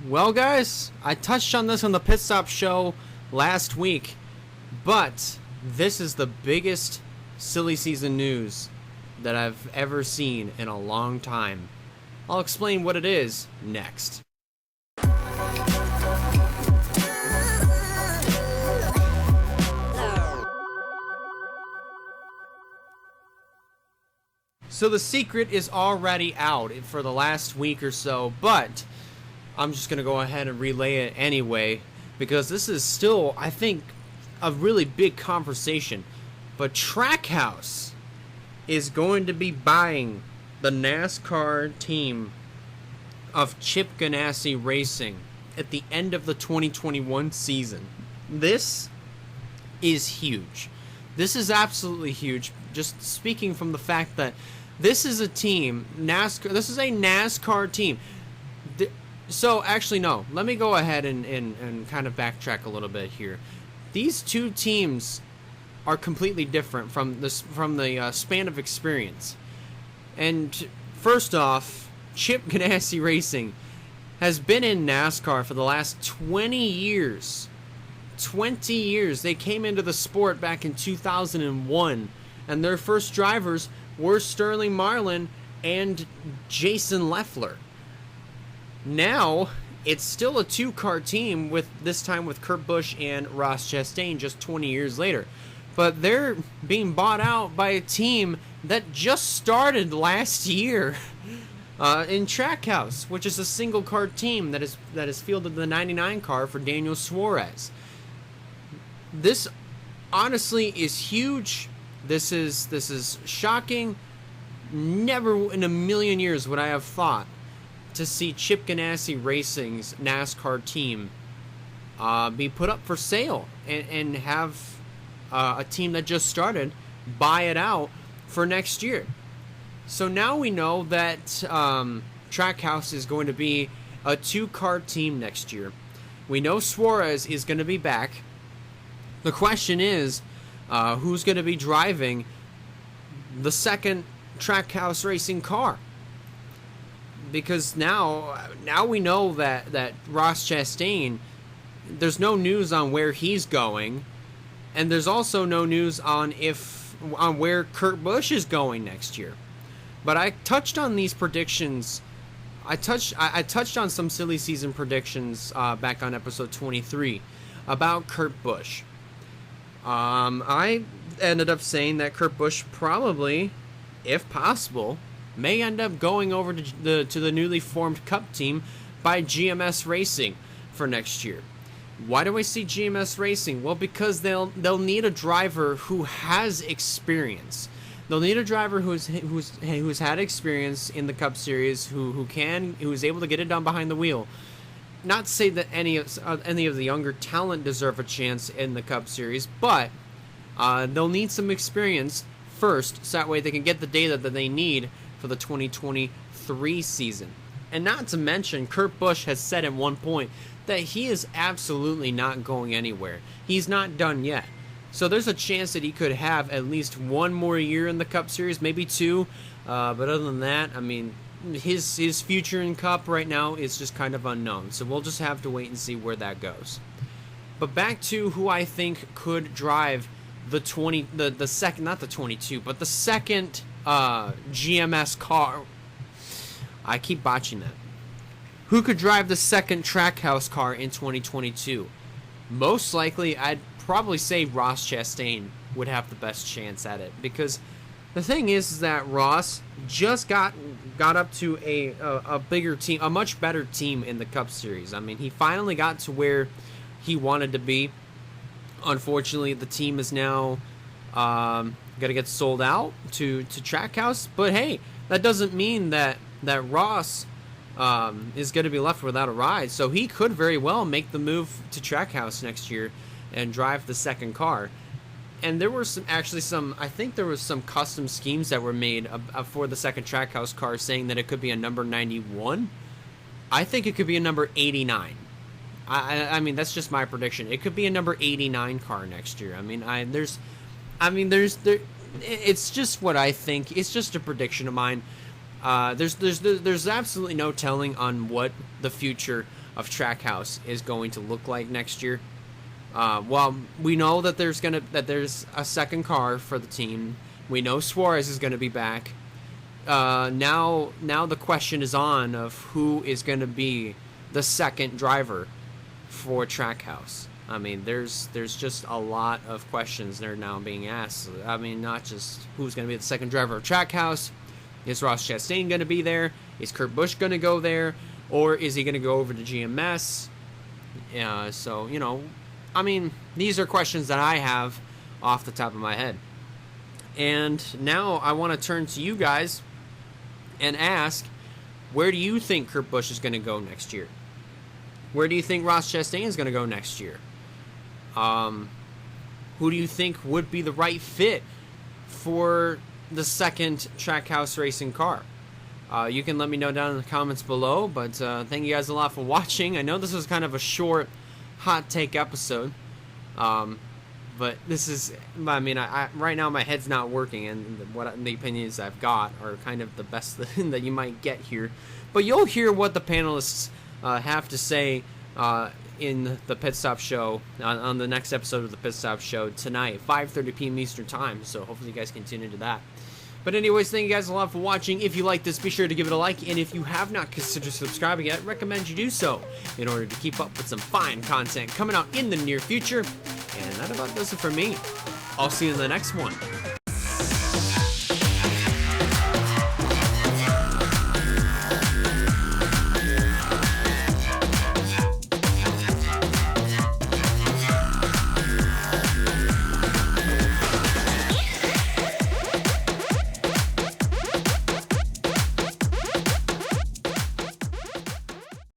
Well, guys, I touched on this on the Pit Stop show last week, but this is the biggest silly season news that I've ever seen in a long time. I'll explain what it is next. So the secret is already out for the last week or so, but I'm just going to go ahead and relay it anyway, because this is still, I think, a really big conversation. But Trackhouse is going to be buying the NASCAR team of Chip Ganassi Racing at the end of the 2021 season. This is huge. This is absolutely huge. Just speaking from the fact that this is a team, this is a NASCAR team. So, actually, no. Let me go ahead and kind of backtrack a little bit here. These two teams are completely different from the span of experience. And first off, Chip Ganassi Racing has been in NASCAR for the last 20 years. 20 years. They came into the sport back in 2001, and their first drivers were Sterling Marlin and Jason Leffler. Now, it's still a two-car team, with this time with Kurt Busch and Ross Chastain just 20 years later. But they're being bought out by a team that just started last year in Trackhouse, which is a single-car team that is fielded the 99 car for Daniel Suarez. This, honestly, is huge. This is shocking. Never in a million years would I have thought to see Chip Ganassi Racing's NASCAR team be put up for sale and have a team that just started buy it out for next year. So now we know that Trackhouse is going to be a two-car team next year. We know Suarez is going to be back. The question is, who's going to be driving the second Trackhouse Racing car? Because now we know that Ross Chastain, there's no news on where he's going, and there's also no news on where Kurt Busch is going next year. But I touched on these predictions. I touched on some silly season predictions back on episode 23 about Kurt Busch. I ended up saying that Kurt Busch probably, if possible, may end up going over to the newly formed Cup team by GMS Racing for next year. Why do I see GMS Racing? Well, because they'll need a driver who has experience. They'll need a driver who's had experience in the Cup Series, who's able to get it done behind the wheel. Not to say that any of the younger talent deserve a chance in the Cup Series, but they'll need some experience first, so that way they can get the data that they need for the 2023 season. And not to mention, Kurt Busch has said at one point that he is absolutely not going anywhere. He's not done yet. So there's a chance that he could have at least one more year in the Cup Series, maybe two. But other than that, I mean, his future in Cup right now is just kind of unknown. So we'll just have to wait and see where that goes. But back to who I think could drive the second, not the 22, but the second GMS car. I keep botching that. Who could drive the second Trackhouse car in 2022? Most likely, I'd probably say Ross Chastain would have the best chance at it, because the thing is that Ross just got up to a bigger team, a much better team in the Cup Series. I mean, he finally got to where he wanted to be. Unfortunately, the team is now going to get sold out to Trackhouse. But hey, that doesn't mean that Ross is going to be left without a ride. So he could very well make the move to Trackhouse next year and drive the second car. And there were I think there was some custom schemes that were made for the second Trackhouse car, saying that it could be a number 91. I think it could be a number 89. I mean, that's just my prediction. It could be a number 89 car next year. It's just what I think. It's just a prediction of mine. There's absolutely no telling on what the future of Trackhouse is going to look like next year. Well, we know that there's a second car for the team. We know Suarez is going to be back. Now the question is on of who is going to be the second driver for Trackhouse. I mean, there's just a lot of questions that are now being asked. I mean, not just who's going to be the second driver of Trackhouse. Is Ross Chastain going to be there? Is Kurt Busch going to go there? Or is he going to go over to GMS? So, you know, I mean, these are questions that I have off the top of my head. And now I want to turn to you guys and ask, where do you think Kurt Busch is going to go next year? Where do you think Ross Chastain is going to go next year? Who do you think would be the right fit for the second Trackhouse racing car? You can let me know down in the comments below, but thank you guys a lot for watching. I know this was kind of a short hot take episode, but this is, I mean, I right now my head's not working, and the opinions I've got are kind of the best that you might get here. But you'll hear what the panelists have to say in the Pit Stop Show on the next episode of the Pit Stop Show tonight, 5:30 p.m. Eastern Time. So hopefully you guys can tune into that. But anyways, thank you guys a lot for watching. If you like this, be sure to give it a like. And if you have not considered subscribing yet, I recommend you do so in order to keep up with some fine content coming out in the near future. And that about does it for me. I'll see you in the next one.